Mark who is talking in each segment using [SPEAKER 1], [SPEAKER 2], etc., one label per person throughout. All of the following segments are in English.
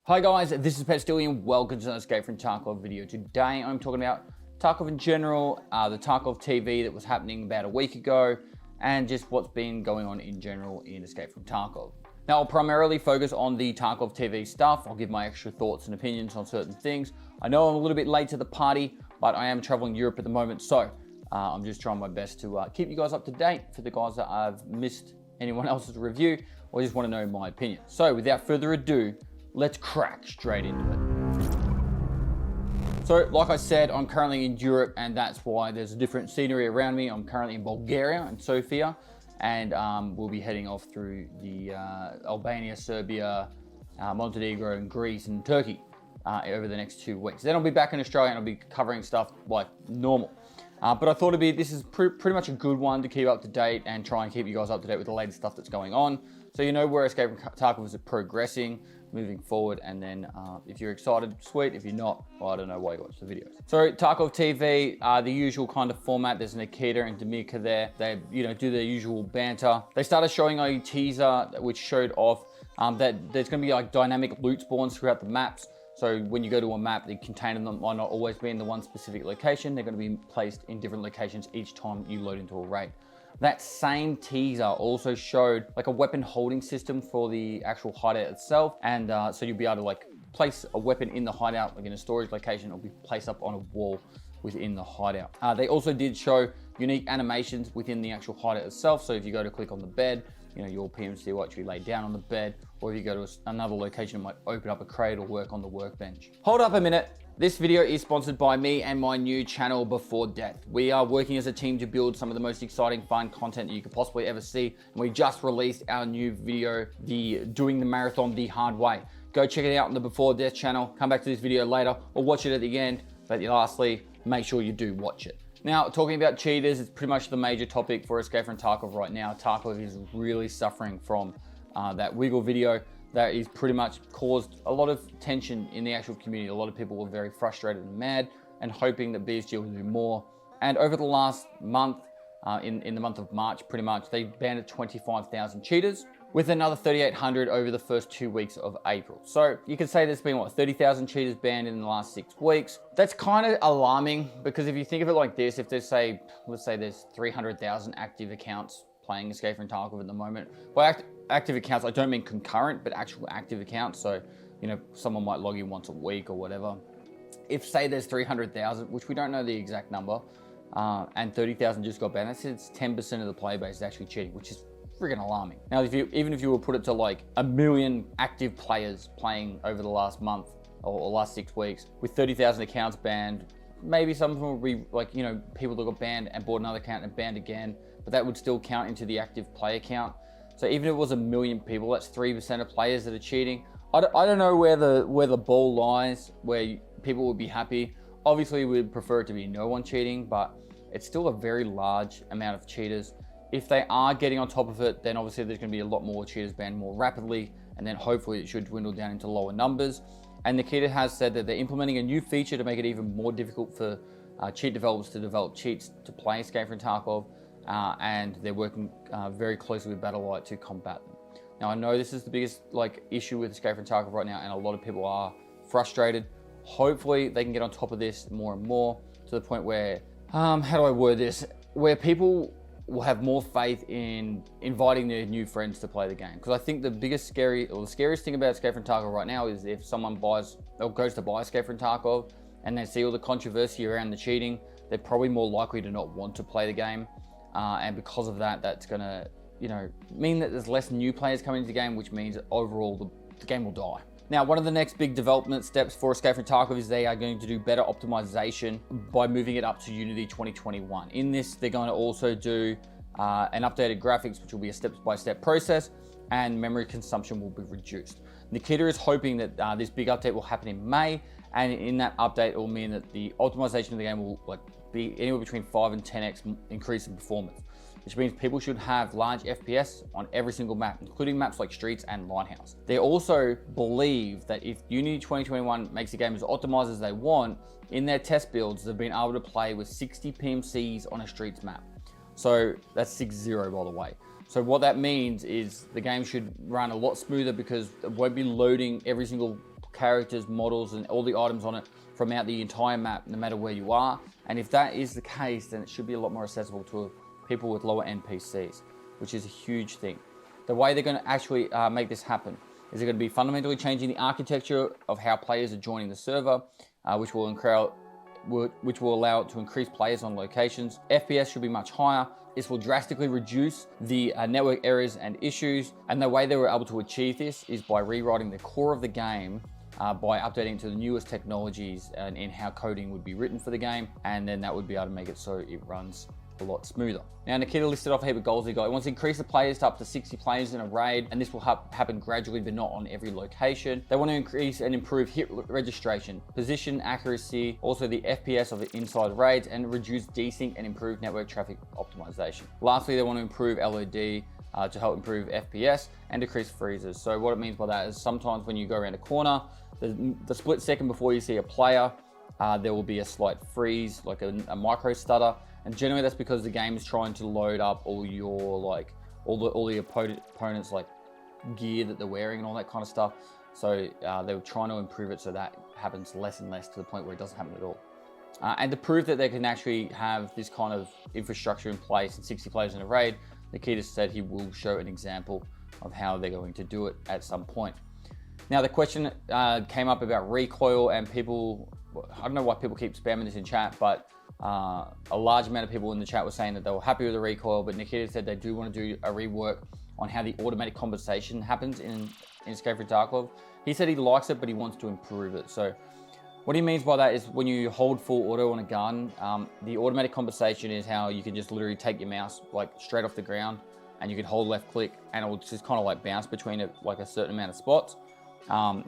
[SPEAKER 1] Hi guys, this is Pestily and welcome to an Escape from Tarkov video. Today I'm talking about Tarkov in general, the Tarkov TV that was happening about a week ago, and just what's been going on in general in Escape from Tarkov. Now I'll primarily focus on the Tarkov TV stuff. I'll give my extra thoughts and opinions on certain things. I know I'm a little bit late to the party, but I am traveling Europe at the moment, so I'm just trying my best to keep you guys up to date for the guys that I've missed anyone else's review or just want to know my opinion. So without further ado, let's crack straight into it. So like I said, I'm currently in Europe and that's why there's a different scenery around me. I'm currently in Bulgaria and Sofia, and we'll be heading off through the Albania, Serbia, Montenegro and Greece and Turkey over the next 2 weeks. Then I'll be back in Australia and I'll be covering stuff like normal. But I thought this is pretty much a good one to keep up to date and try and keep you guys up to date with the latest stuff that's going on. So you know where Escape from Tarkov is progressing, moving forward, and then if you're excited, sweet. If you're not, well, I don't know why you watch the videos. So Tarkov TV, the usual kind of format. There's Nikita and Demika there. They do their usual banter. They started showing a teaser which showed off that there's going to be like dynamic loot spawns throughout the maps. So when you go to a map, the container might not always be in the one specific location. They're going to be placed in different locations each time you load into a raid. That same teaser also showed like a weapon holding system for the actual hideout itself. And so you'll be able to like place a weapon in the hideout, like in a storage location, or be placed up on a wall within the hideout. They also did show unique animations within the actual hideout itself. So if you go to click on the bed, your PMC will actually lay down on the bed, or if you go to another location, it might open up a crate or work on the workbench. Hold up a minute. This video is sponsored by me and my new channel, Before Death. We are working as a team to build some of the most exciting, fun content that you could possibly ever see. And we just released our new video, Doing the Marathon the Hard Way. Go check it out on the Before Death channel. Come back to this video later or watch it at the end. But lastly, make sure you do watch it. Now, talking about cheaters, it's pretty much the major topic for Escape from Tarkov right now. Tarkov is really suffering from that Wiggle video that is pretty much caused a lot of tension in the actual community. A lot of people were very frustrated and mad and hoping that BSG would do more. And over the last month, in the month of March, pretty much, they banned 25,000 cheaters with another 3,800 over the first 2 weeks of April. So you could say there's been, 30,000 cheaters banned in the last 6 weeks. That's kind of alarming because if you think of it like this, if there's let's say there's 300,000 active accounts playing Escape from Tarkov at the moment. By active accounts, I don't mean concurrent, but actual active accounts. So, someone might log in once a week or whatever. If say there's 300,000, which we don't know the exact number, and 30,000 just got banned, it's 10% of the player base is actually cheating, which is friggin' alarming. Now, even if you were put it to like 1 million active players playing over the last month or last 6 weeks, with 30,000 accounts banned, maybe some of them will be like, people that got banned and bought another account and banned again, but that would still count into the active player count. So even if it was 1 million people, that's 3% of players that are cheating. I don't know where the ball lies, where people would be happy. Obviously, we'd prefer it to be no one cheating, but it's still a very large amount of cheaters. If they are getting on top of it, then obviously there's going to be a lot more cheaters banned more rapidly, and then hopefully it should dwindle down into lower numbers. And Nikita has said that they're implementing a new feature to make it even more difficult for cheat developers to develop cheats to play Escape from Tarkov, and they're working very closely with Battlelight to combat them. Now I know this is the biggest issue with Escape from Tarkov right now, and a lot of people are frustrated. Hopefully they can get on top of this more and more to the point where, how do I word this, where people will have more faith in inviting their new friends to play the game. Because I think the scariest thing about Escape from Tarkov right now is if someone buys or goes to buy Escape from Tarkov and they see all the controversy around the cheating, they're probably more likely to not want to play the game. And because of that, that's gonna, mean that there's less new players coming into the game, which means that overall the game will die. Now, one of the next big development steps for Escape from Tarkov is they are going to do better optimization by moving it up to Unity 2021. In this, they're going to also do an updated graphics, which will be a step-by-step process, and memory consumption will be reduced. Nikita is hoping that this big update will happen in May, and in that update, it will mean that the optimization of the game will be anywhere between 5 and 10x increase in performance, which means people should have large FPS on every single map, including maps like Streets and Lighthouse. They also believe that if Unity 2021 makes the game as optimized as they want, in their test builds, they've been able to play with 60 PMCs on a Streets map. So that's 60 by the way. So what that means is the game should run a lot smoother because it won't be loading every single characters, models, and all the items on it from out the entire map, no matter where you are. And if that is the case, then it should be a lot more accessible to people with lower end PCs, which is a huge thing. The way they're going to actually make this happen is they're going to be fundamentally changing the architecture of how players are joining the server, which will allow it to increase players on locations. FPS should be much higher. This will drastically reduce the network errors and issues. And the way they were able to achieve this is by rewriting the core of the game, by updating to the newest technologies and in how coding would be written for the game. And then that would be able to make it so it runs a lot smoother. Now, Nikita listed off a heap of goals he got. He wants to increase the players to up to 60 players in a raid, and this will happen gradually, but not on every location. They want to increase and improve hit registration, position accuracy, also the FPS of the inside raids, and reduce desync and improve network traffic optimization. Lastly, they want to improve LOD to help improve FPS and decrease freezes. So what it means by that is sometimes when you go around a corner, the split second before you see a player, there will be a slight freeze, like a micro stutter. And generally that's because the game is trying to load up all your all the opponents like gear that they're wearing and all that kind of stuff. So they were trying to improve it so that happens less and less, to the point where it doesn't happen at all. And to prove that they can actually have this kind of infrastructure in place and 60 players in a raid, Nikita said he will show an example of how they're going to do it at some point. Now the question came up about recoil, and people, I don't know why people keep spamming this in chat, but a large amount of people in the chat were saying that they were happy with the recoil, but Nikita said they do want to do a rework on how the automatic compensation happens in Escape from Tarkov. He said he likes it, but he wants to improve it. So what he means by that is when you hold full auto on a gun, the automatic compensation is how you can just literally take your mouse like straight off the ground, and you can hold left click and it will just kind of like bounce between it like a certain amount of spots.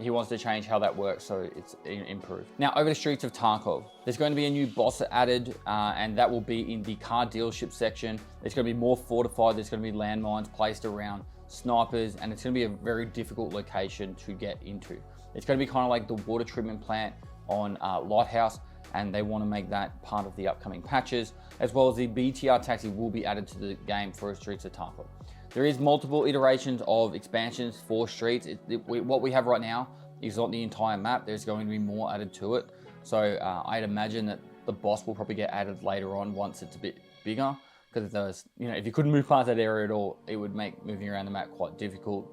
[SPEAKER 1] He wants to change how that works so it's improved. Now over the streets of Tarkov, there's going to be a new boss added, and that will be in the car dealership section. It's going to be more fortified. There's going to be landmines placed around, snipers, and it's going to be a very difficult location to get into. It's going to be kind of like the water treatment plant on Lighthouse, and they want to make that part of the upcoming patches, as well as the BTR taxi will be added to the game for Streets of Tarkov. There is multiple iterations of expansions for Streets. What we have right now is not the entire map. There's going to be more added to it. So I'd imagine that the boss will probably get added later on once it's a bit bigger, because if you couldn't move past that area at all, it would make moving around the map quite difficult.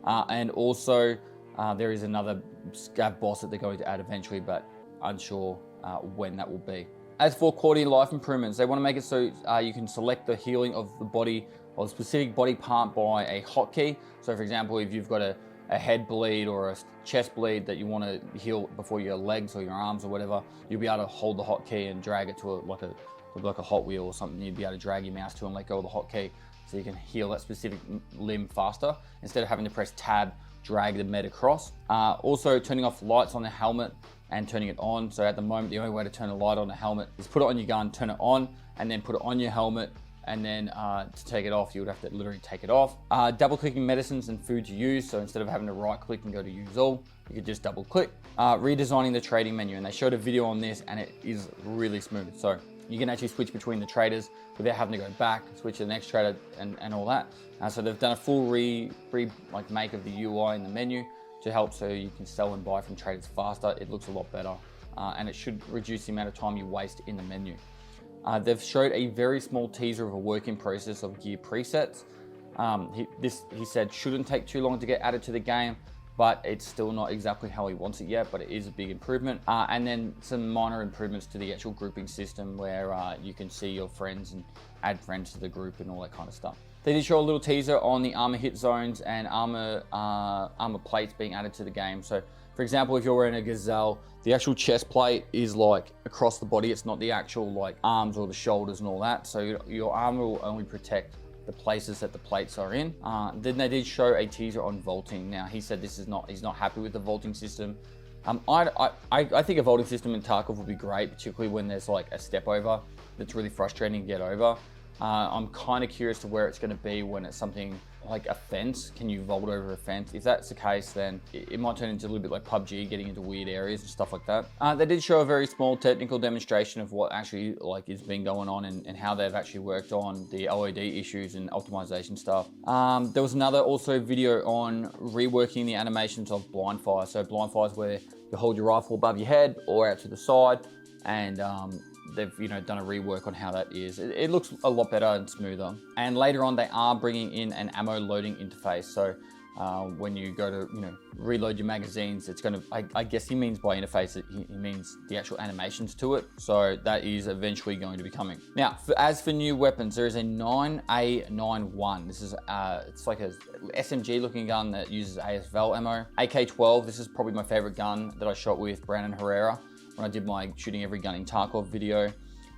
[SPEAKER 1] And also there is another scav boss that they're going to add eventually, but unsure when that will be. As for quality of life improvements, they want to make it so you can select the healing of the body or a specific body part by a hotkey. So for example, if you've got a head bleed or a chest bleed that you want to heal before your legs or your arms or whatever, you'll be able to hold the hotkey and drag it to like a Hot Wheel or something. You'd be able to drag your mouse to and let go of the hotkey so you can heal that specific limb faster instead of having to press tab, drag the med across. Also turning off lights on the helmet and turning it on. So at the moment, the only way to turn a light on the helmet is put it on your gun, turn it on, and then put it on your helmet. And then to take it off, you would have to literally take it off. Double clicking medicines and food to use. So instead of having to right click and go to use all, you could just double click. Redesigning the trading menu, and they showed a video on this and it is really smooth. So you can actually switch between the traders without having to go back, switch to the next trader and all that. So they've done a full make of the UI in the menu to help so you can sell and buy from traders faster. It looks a lot better and it should reduce the amount of time you waste in the menu. They've showed a very small teaser of a working process of gear presets. He said shouldn't take too long to get added to the game, but it's still not exactly how he wants it yet, but it is a big improvement. And then some minor improvements to the actual grouping system where you can see your friends and add friends to the group and all that kind of stuff. They did show a little teaser on the armor hit zones and armor plates being added to the game. So for example, if you're wearing a Gazelle, the actual chest plate is like across the body. It's not the actual like arms or the shoulders and all that. So your armor will only protect the places that the plates are in. Then they did show a teaser on vaulting. Now he said he's not happy with the vaulting system. I think a vaulting system in Tarkov would be great, particularly when there's like a step over that's really frustrating to get over. I'm kind of curious to where it's going to be when it's something like a fence? Can you vault over a fence? If that's the case, then it might turn into a little bit like PUBG, getting into weird areas and stuff like that. They did show a very small technical demonstration of what actually like is been going on and how they've actually worked on the LOD issues and optimization stuff. There was another also video on reworking the animations of blindfire. So blindfire is where you hold your rifle above your head or out to the side, and they've done a rework on how that is. It looks a lot better and smoother. And later on, they are bringing in an ammo loading interface. So when you go to reload your magazines, it's going to, I guess he means by interface, he means the actual animations to it. So that is eventually going to be coming. Now, as for new weapons, there is a 9A91. This is it's like a SMG looking gun that uses ASVAL ammo. AK-12, this is probably my favorite gun that I shot with Brandon Herrera when I did my shooting every gun in Tarkov video.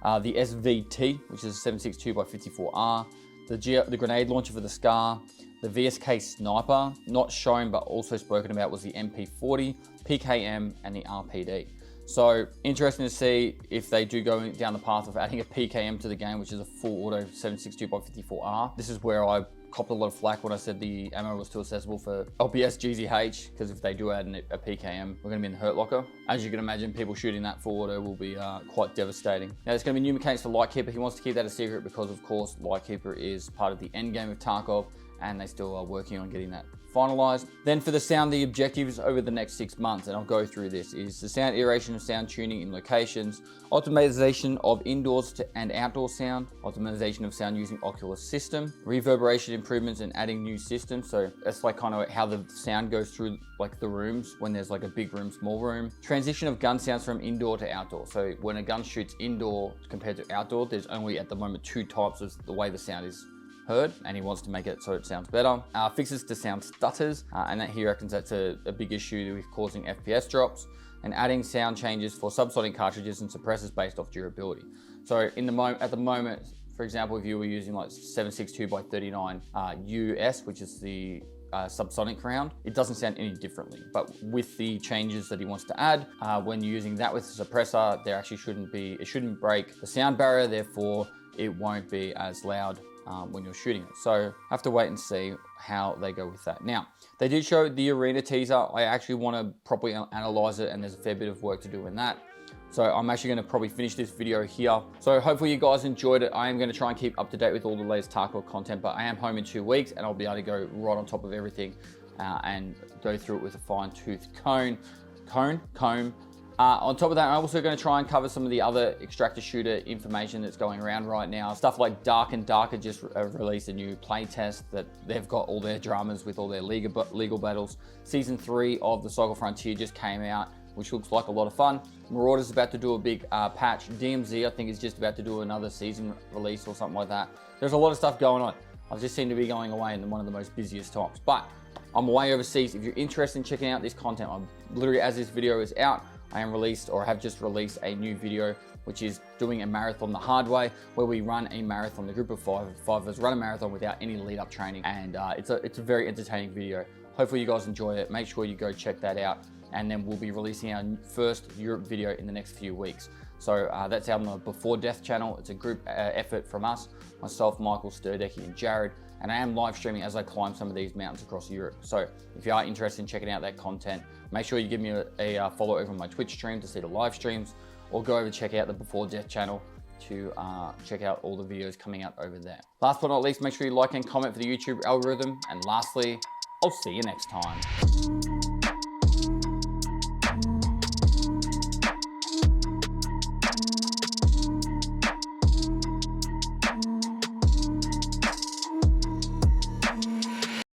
[SPEAKER 1] The SVT, which is a 7.62x54R, the grenade launcher for the SCAR, the VSK sniper, not shown but also spoken about, was the MP40, PKM, and the RPD. So interesting to see if they do go down the path of adding a PKM to the game, which is a full auto 7.62x54R. This is where I copped a lot of flack when I said the ammo was too accessible for LPS GZH, because if they do add a PKM, we're going to be in the hurt locker. As you can imagine, people shooting that full auto will be quite devastating. Now, there's going to be new mechanics for Lightkeeper. He wants to keep that a secret because, of course, Lightkeeper is part of the end game of Tarkov, and they still are working on getting that finalized. Then for the sound, the objectives over the next 6 months, and I'll go through this, is the sound iteration of sound tuning in locations, optimization of indoors and outdoor sound, optimization of sound using Oculus system, reverberation improvements and adding new systems. So that's like kind of how the sound goes through like the rooms when there's like a big room, small room. Transition of gun sounds from indoor to outdoor. So when a gun shoots indoor compared to outdoor, there's only at the moment 2 types of the way the sound is heard, and he wants to make it so it sounds better. Fixes to sound stutters, and that he reckons that's a big issue with causing FPS drops, and adding sound changes for subsonic cartridges and suppressors based off durability. So at the moment, for example, if you were using like 7.62x39 US, which is the subsonic round, it doesn't sound any differently. But with the changes that he wants to add, when you're using that with the suppressor, there actually it shouldn't break the sound barrier, therefore it won't be as loud when you're shooting it. So have to wait and see how they go with that. Now, they did show the arena teaser. I actually want to properly analyze it, and there's a fair bit of work to do in that. So I'm actually going to probably finish this video here. So hopefully you guys enjoyed it. I am going to try and keep up to date with all the latest Tarkov content, but I am home in 2 weeks, and I'll be able to go right on top of everything and go through it with a fine-tooth comb. On top of that, I'm also going to try and cover some of the other extractor shooter information that's going around right now. Stuff like Dark and Darker just released a new playtest that they've got all their dramas with all their legal battles. Season 3 of the Cycle Frontier just came out, which looks like a lot of fun. Marauder's about to do a big patch. DMZ, I think, is just about to do another season release or something like that. There's a lot of stuff going on. I just seem to be going away in one of the most busiest times. But I'm away overseas. If you're interested in checking out this content, I'm literally, as this video is out, I have just released a new video, which is doing a marathon the hard way, where we run a marathon. The group of five of us run a marathon without any lead-up training, and it's a very entertaining video. Hopefully you guys enjoy it. Make sure you go check that out, and then we'll be releasing our first Europe video in the next few weeks. So that's out on the Before Death channel. It's a group effort from us, myself, Michael, Sturdecki, and Jared. And I am live streaming as I climb some of these mountains across Europe. So if you are interested in checking out that content, make sure you give me a follow over on my Twitch stream to see the live streams, or go over and check out the Before Death channel to check out all the videos coming out over there. Last but not least, make sure you like and comment for the YouTube algorithm. And lastly, I'll see you next time.